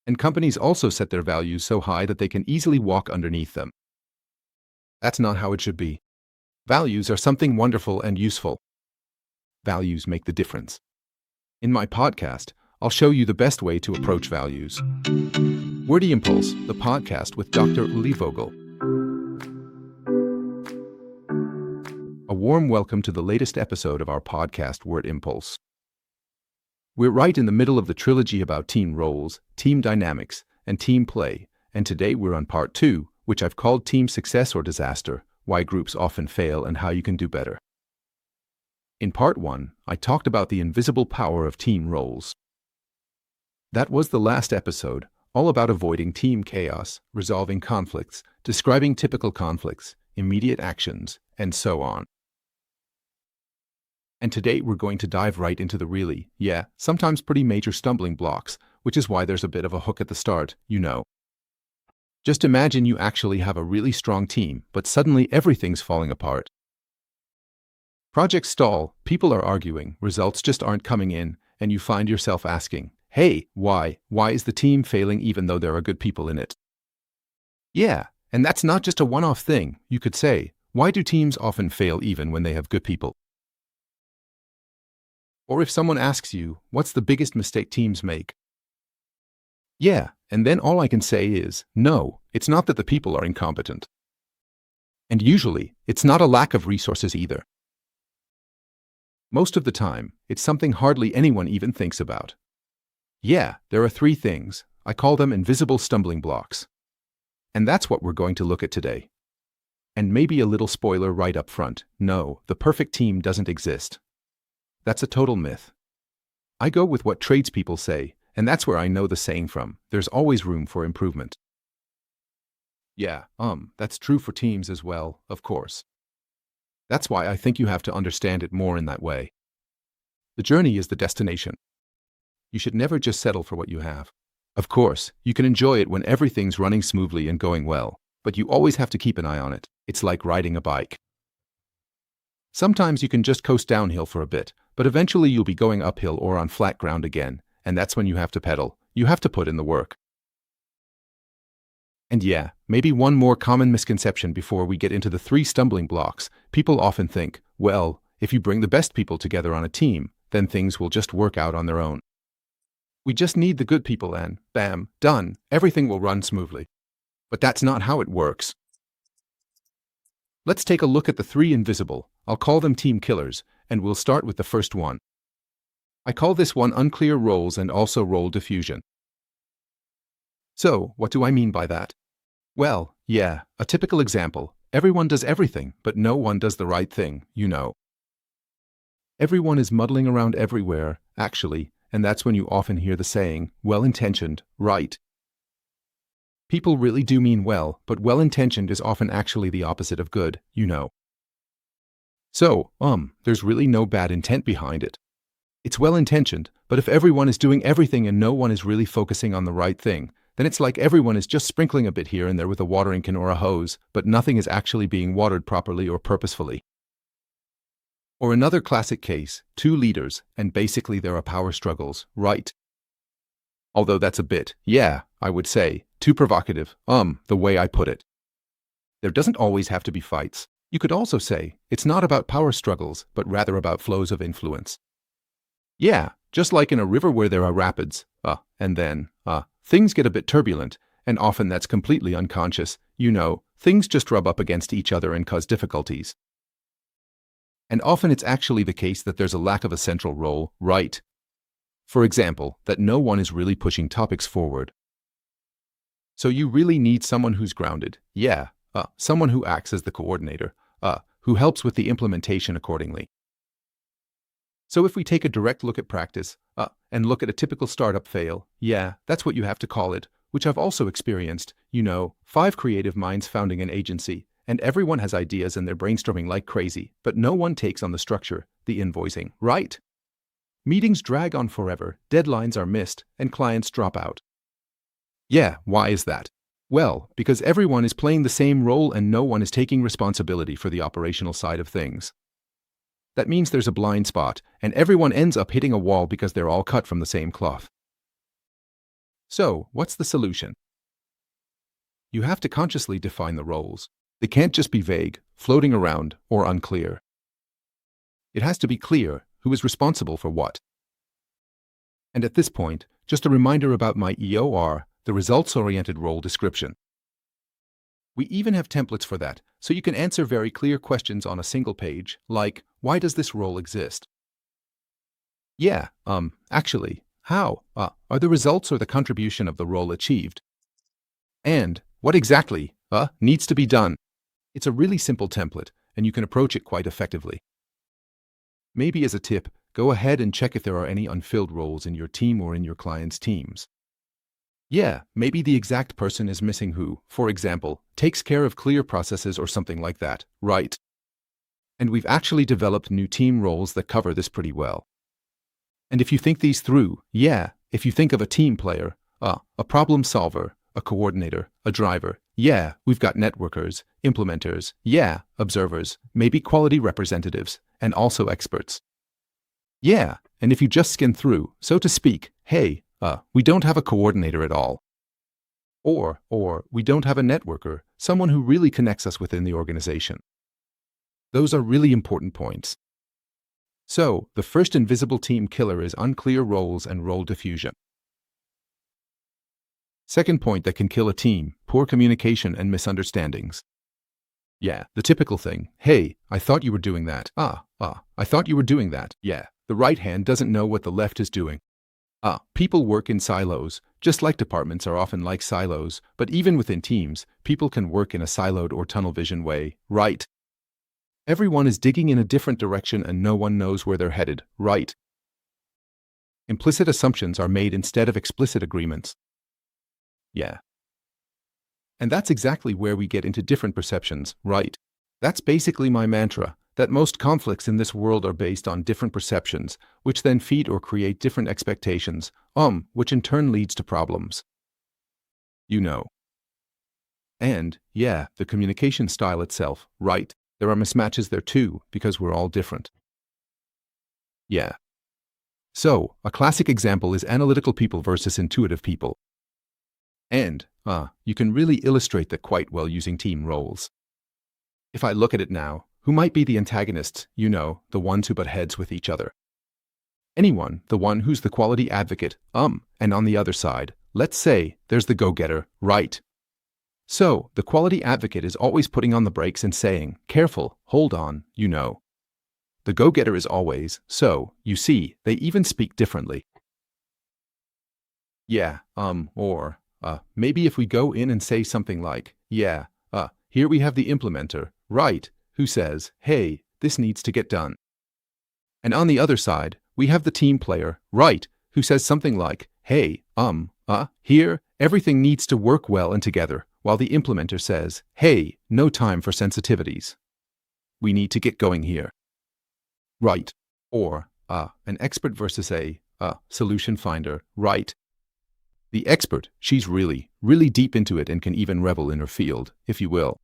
And companies also set their values so high that they can easily walk underneath them. That's not how it should be. Values are something wonderful and useful. Values make the difference. In my podcast, I'll show you the best way to approach values. Wordy Impulse, the podcast with Dr. Ulrich Vogel. A warm welcome to the latest episode of our podcast, Word Impulse. We're right in the middle of the trilogy about team roles, team dynamics, and team play, and today we're on part 2, which I've called Team Success or Disaster, Why Groups Often Fail and How You Can Do Better. In part 1, I talked about the invisible power of team roles. That was the last episode, all about avoiding team chaos, resolving conflicts, describing typical conflicts, immediate actions, and so on. And today we're going to dive right into the really, sometimes pretty major stumbling blocks, which is why there's a bit of a hook at the start, you know. Just imagine you actually have a really strong team, but suddenly everything's falling apart. Projects stall, people are arguing, results just aren't coming in, and you find yourself asking, hey, why? Why is the team failing even though there are good people in it? Yeah, and that's not just a one-off thing, you could say. Why do teams often fail even when they have good people? Or if someone asks you, what's the biggest mistake teams make? Yeah, and then all I can say is, no, it's not that the people are incompetent. And usually, it's not a lack of resources either. Most of the time, it's something hardly anyone even thinks about. Yeah, there are 3 things. I call them invisible stumbling blocks. And that's what we're going to look at today. And maybe a little spoiler right up front. No, the perfect team doesn't exist. That's a total myth. I go with what tradespeople say, and that's where I know the saying from. There's always room for improvement. Yeah, that's true for teams as well, of course. That's why I think you have to understand it more in that way. The journey is the destination. You should never just settle for what you have. Of course, you can enjoy it when everything's running smoothly and going well, but you always have to keep an eye on it. It's like riding a bike. Sometimes you can just coast downhill for a bit, but eventually you'll be going uphill or on flat ground again, and that's when you have to pedal. You have to put in the work. And yeah, maybe one more common misconception before we get into the 3 stumbling blocks. People often think, well, if you bring the best people together on a team, then things will just work out on their own. We just need the good people and, bam, done, everything will run smoothly. But that's not how it works. Let's take a look at the 3 invisible, I'll call them team killers, and we'll start with the first one. I call this one unclear roles and also role diffusion. So, what do I mean by that? Well, yeah, a typical example. Everyone does everything, but no one does the right thing, you know. Everyone is muddling around everywhere, actually, and that's when you often hear the saying, well-intentioned, right? People really do mean well, but well-intentioned is often actually the opposite of good, you know. So, there's really no bad intent behind it. It's well-intentioned, but if everyone is doing everything and no one is really focusing on the right thing, then it's like everyone is just sprinkling a bit here and there with a watering can or a hose, but nothing is actually being watered properly or purposefully. Or another classic case, 2 leaders, and basically there are power struggles, right? Although that's a bit, I would say, too provocative, the way I put it. There doesn't always have to be fights. You could also say, it's not about power struggles, but rather about flows of influence. Yeah, just like in a river where there are rapids, and then, things get a bit turbulent, and often that's completely unconscious, you know, things just rub up against each other and cause difficulties. And often it's actually the case that there's a lack of a central role, right? For example, that no one is really pushing topics forward. So you really need someone who's grounded, someone who acts as the coordinator, who helps with the implementation accordingly. So if we take a direct look at practice, and look at a typical startup fail, that's what you have to call it, which I've also experienced, 5 creative minds founding an agency, and everyone has ideas and they're brainstorming like crazy, but no one takes on the structure, the invoicing, right? Meetings drag on forever, deadlines are missed, and clients drop out. Yeah, why is that? Well, because everyone is playing the same role and no one is taking responsibility for the operational side of things. That means there's a blind spot, and everyone ends up hitting a wall because they're all cut from the same cloth. So, what's the solution? You have to consciously define the roles. They can't just be vague, floating around, or unclear. It has to be clear who is responsible for what. And at this point, just a reminder about my EOR, the results-oriented role description. We even have templates for that, so you can answer very clear questions on a single page, like, why does this role exist? Yeah, actually, how? Are the results or the contribution of the role achieved? And what exactly, needs to be done? It's a really simple template, and you can approach it quite effectively. Maybe as a tip, go ahead and check if there are any unfilled roles in your team or in your client's teams. Yeah, maybe the exact person is missing who, for example, takes care of clear processes or something like that, right? And we've actually developed new team roles that cover this pretty well. And if you think these through, yeah, if you think of a team player, a problem solver, a coordinator, a driver, yeah, we've got networkers, implementers, yeah, observers, maybe quality representatives, and also experts. Yeah, and if you just skim through, so to speak, hey, we don't have a coordinator at all. Or we don't have a networker, someone who really connects us within the organization. Those are really important points. So, the first invisible team killer is unclear roles and role diffusion. Second point that can kill a team, poor communication and misunderstandings. Yeah, the typical thing. Hey, I thought you were doing that. I thought you were doing that. Yeah, the right hand doesn't know what the left is doing. People work in silos, just like departments are often like silos, but even within teams, people can work in a siloed or tunnel vision way, right? Everyone is digging in a different direction and no one knows where they're headed, right? Implicit assumptions are made instead of explicit agreements. Yeah. And that's exactly where we get into different perceptions, right? That's basically my mantra, that most conflicts in this world are based on different perceptions, which then feed or create different expectations, which in turn leads to problems. You know. And, yeah, the communication style itself, right? There are mismatches there too, because we're all different. Yeah. So, a classic example is analytical people versus intuitive people. And, you can really illustrate that quite well using team roles. If I look at it now, who might be the antagonists, the ones who butt heads with each other? Anyone, the one who's the quality advocate, and on the other side, let's say, there's the go-getter, right? So, the quality advocate is always putting on the brakes and saying, careful, hold on, The go-getter is always, so, you see, they even speak differently. Yeah, maybe if we go in and say something like, yeah, here we have the implementer, right, who says, hey, this needs to get done. And on the other side, we have the team player, right, who says something like, hey, here, everything needs to work well and together, while the implementer says, hey, no time for sensitivities. We need to get going here. Right. Or, an expert versus a solution finder, right? The expert, she's really, really deep into it and can even revel in her field, if you will.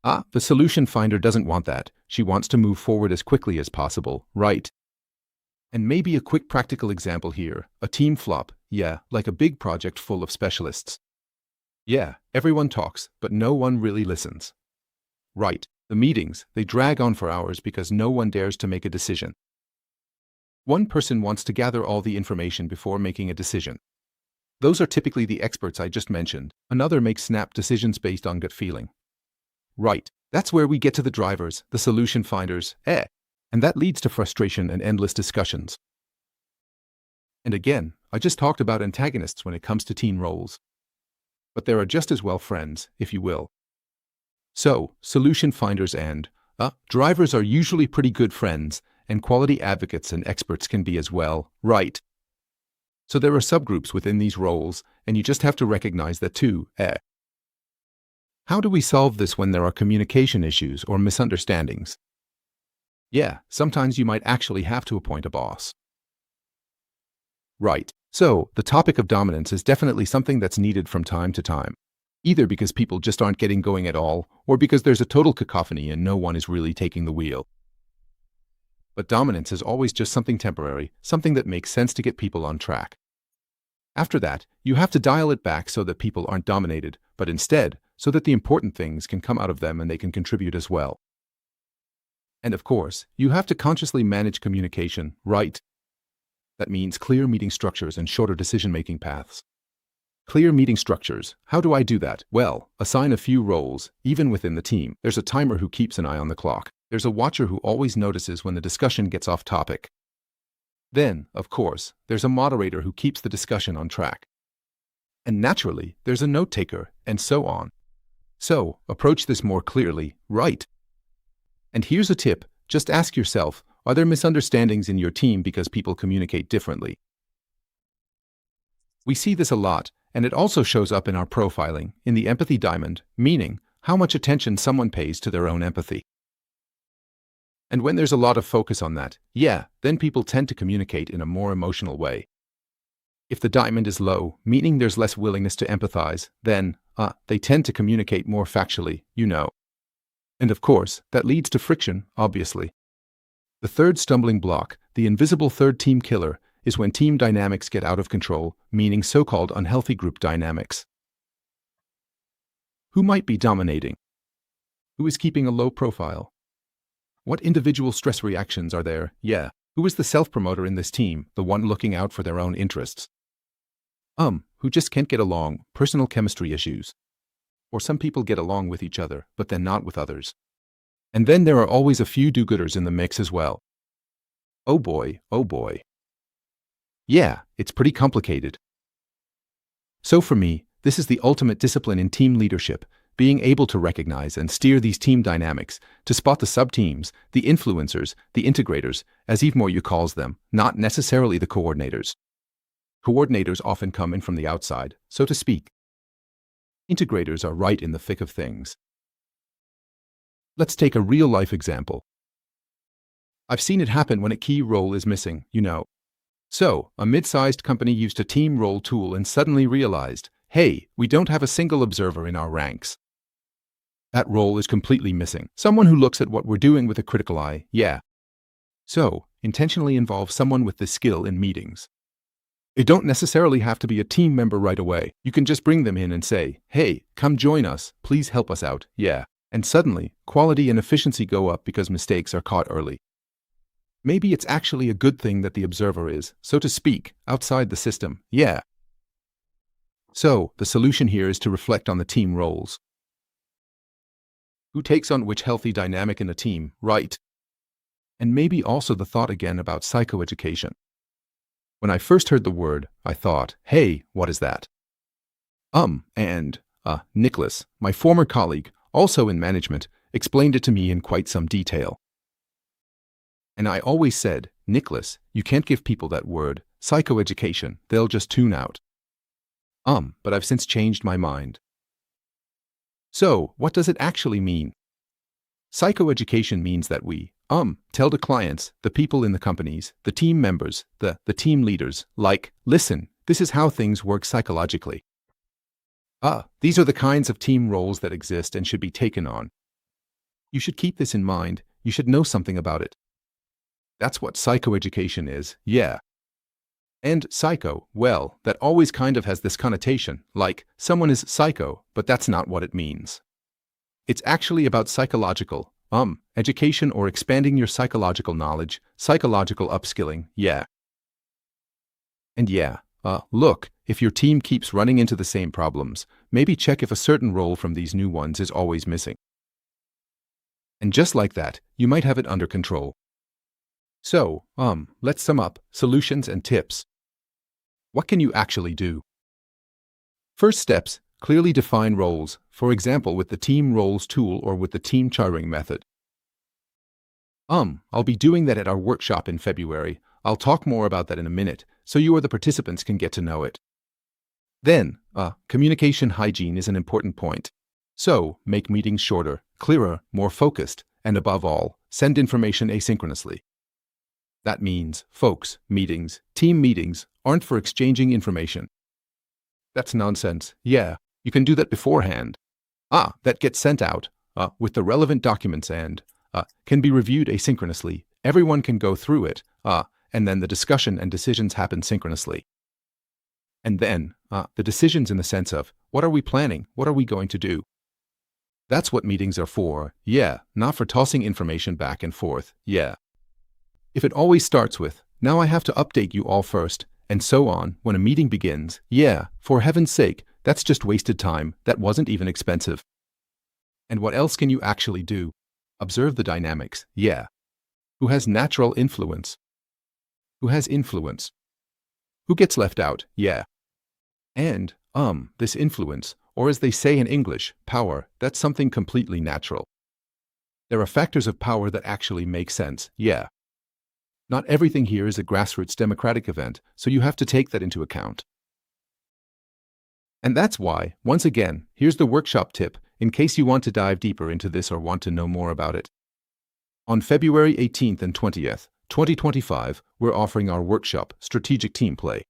The solution finder doesn't want that. She wants to move forward as quickly as possible, right? And maybe a quick practical example here, a team flop, yeah, like a big project full of specialists. Yeah, everyone talks, but no one really listens. Right, the meetings, they drag on for hours because no one dares to make a decision. One person wants to gather all the information before making a decision. Those are typically the experts I just mentioned. Another makes snap decisions based on gut feeling. Right, that's where we get to the drivers, the solution finders, and that leads to frustration and endless discussions. And again, I just talked about antagonists when it comes to team roles. But there are just as well friends, if you will. So, solution finders and drivers are usually pretty good friends, and quality advocates and experts can be as well, right? So there are subgroups within these roles, and you just have to recognize that too, How do we solve this when there are communication issues or misunderstandings? Yeah, sometimes you might actually have to appoint a boss. Right. So, the topic of dominance is definitely something that's needed from time to time. Either because people just aren't getting going at all, or because there's a total cacophony and no one is really taking the wheel. But dominance is always just something temporary, something that makes sense to get people on track. After that, you have to dial it back so that people aren't dominated, but instead, so that the important things can come out of them and they can contribute as well. And of course, you have to consciously manage communication, right? That means clear meeting structures and shorter decision-making paths. Clear meeting structures. How do I do that? Well, assign a few roles, even within the team. There's a timer who keeps an eye on the clock. There's a watcher who always notices when the discussion gets off topic. Then, of course, there's a moderator who keeps the discussion on track. And naturally, there's a note-taker, and so on. So, approach this more clearly, right? And here's a tip. Just ask yourself, are there misunderstandings in your team because people communicate differently? We see this a lot, and it also shows up in our profiling, in the empathy diamond, meaning how much attention someone pays to their own empathy. And when there's a lot of focus on that, then people tend to communicate in a more emotional way. If the diamond is low, meaning there's less willingness to empathize, then, they tend to communicate more factually, And of course, that leads to friction, obviously. The third stumbling block, the invisible third team killer, is when team dynamics get out of control, meaning so-called unhealthy group dynamics. Who might be dominating? Who is keeping a low profile? What individual stress reactions are there? Who is the self-promoter in this team, the one looking out for their own interests? Who just can't get along, personal chemistry issues. Or some people get along with each other, but then not with others. And then there are always a few do-gooders in the mix as well. Oh boy. It's pretty complicated. So for me, this is the ultimate discipline in team leadership, being able to recognize and steer these team dynamics, to spot the sub-teams, the influencers, the integrators, as Yves Moyu calls them, not necessarily the coordinators. Coordinators often come in from the outside, so to speak. Integrators are right in the thick of things. Let's take a real-life example. I've seen it happen when a key role is missing, So, a mid-sized company used a team role tool and suddenly realized, hey, we don't have a single observer in our ranks. That role is completely missing. Someone who looks at what we're doing with a critical eye, So, intentionally involve someone with this skill in meetings. It don't necessarily have to be a team member right away. You can just bring them in and say, hey, come join us, please help us out, And suddenly, quality and efficiency go up because mistakes are caught early. Maybe it's actually a good thing that the observer is, so to speak, outside the system, So, the solution here is to reflect on the team roles. Who takes on which healthy dynamic in a team, right? And maybe also the thought again about psychoeducation. When I first heard the word, I thought, hey, what is that? Nicholas, my former colleague, also in management, explained it to me in quite some detail. And I always said, Nicholas, you can't give people that word, psychoeducation, they'll just tune out. But I've since changed my mind. So, what does it actually mean? Psychoeducation means that we, tell the clients, the people in the companies, the team members, the team leaders, listen, this is how things work psychologically. These are the kinds of team roles that exist and should be taken on. You should keep this in mind, you should know something about it. That's what psychoeducation is, And psycho, well, that always kind of has this connotation, like someone is psycho, but that's not what it means. It's actually about psychological, education or expanding your psychological knowledge, psychological upskilling, And look, if your team keeps running into the same problems, maybe check if a certain role from these new ones is always missing. And just like that, you might have it under control. So, let's sum up solutions and tips. What can you actually do? First steps, clearly define roles, for example with the team roles tool or with the team charting method. I'll be doing that at our workshop in February. I'll talk more about that in a minute, so you or the participants can get to know it. Then, communication hygiene is an important point. So, make meetings shorter, clearer, more focused, and above all, send information asynchronously. That means, folks, team meetings, aren't for exchanging information. That's nonsense. You can do that beforehand. That gets sent out, with the relevant documents and, can be reviewed asynchronously. Everyone can go through it, and then the discussion and decisions happen synchronously. And then, the decisions in the sense of, what are we planning? What are we going to do? That's what meetings are for, yeah, not for tossing information back and forth, yeah. If it always starts with, now I have to update you all first, and so on, when a meeting begins, yeah, for heaven's sake, that's just wasted time, that wasn't even expensive. And what else can you actually do? Observe the dynamics, yeah. Who has natural influence? Who has influence? Who gets left out, yeah. And, this influence, or as they say in English, power, that's something completely natural. There are factors of power that actually make sense, yeah. Not everything here is a grassroots democratic event, so you have to take that into account. And that's why, once again, here's the workshop tip, in case you want to dive deeper into this or want to know more about it. On February 18th and 20th, 2025, we're offering our workshop, Strategic Team Play.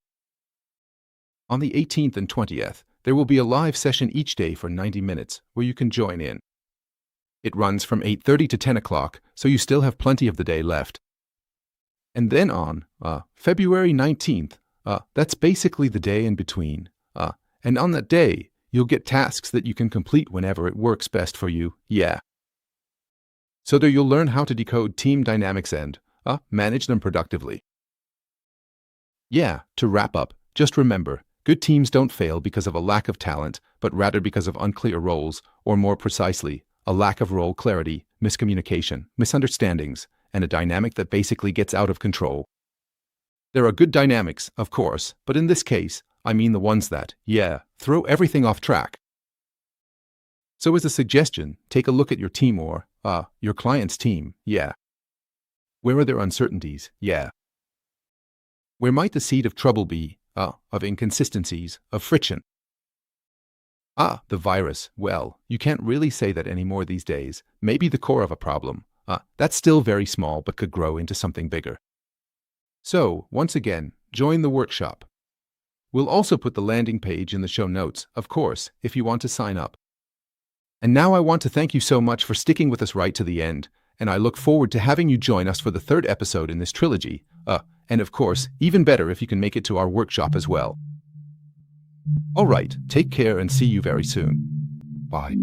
On the 18th and 20th, there will be a live session each day for 90 minutes, where you can join in. It runs from 8:30 to 10 o'clock, so you still have plenty of the day left. And then on February 19th, that's basically the day in between. And on that day, you'll get tasks that you can complete whenever it works best for you, yeah. So there you'll learn how to decode team dynamics and manage them productively. Yeah, to wrap up, just remember, good teams don't fail because of a lack of talent, but rather because of unclear roles, or more precisely, a lack of role clarity, miscommunication, misunderstandings, and a dynamic that basically gets out of control. There are good dynamics, of course, but in this case, I mean the ones that, yeah, throw everything off track. So as a suggestion, take a look at your team or, your client's team, yeah. Where are their uncertainties, yeah. Where might the seed of trouble be, of inconsistencies, of friction? The virus, well, you can't really say that anymore these days. Maybe the core of a problem. That's still very small but could grow into something bigger. So, once again, join the workshop. We'll also put the landing page in the show notes, of course, if you want to sign up. And now I want to thank you so much for sticking with us right to the end, and I look forward to having you join us for the third episode in this trilogy. And of course, even better if you can make it to our workshop as well. All right, take care and see you very soon. Bye.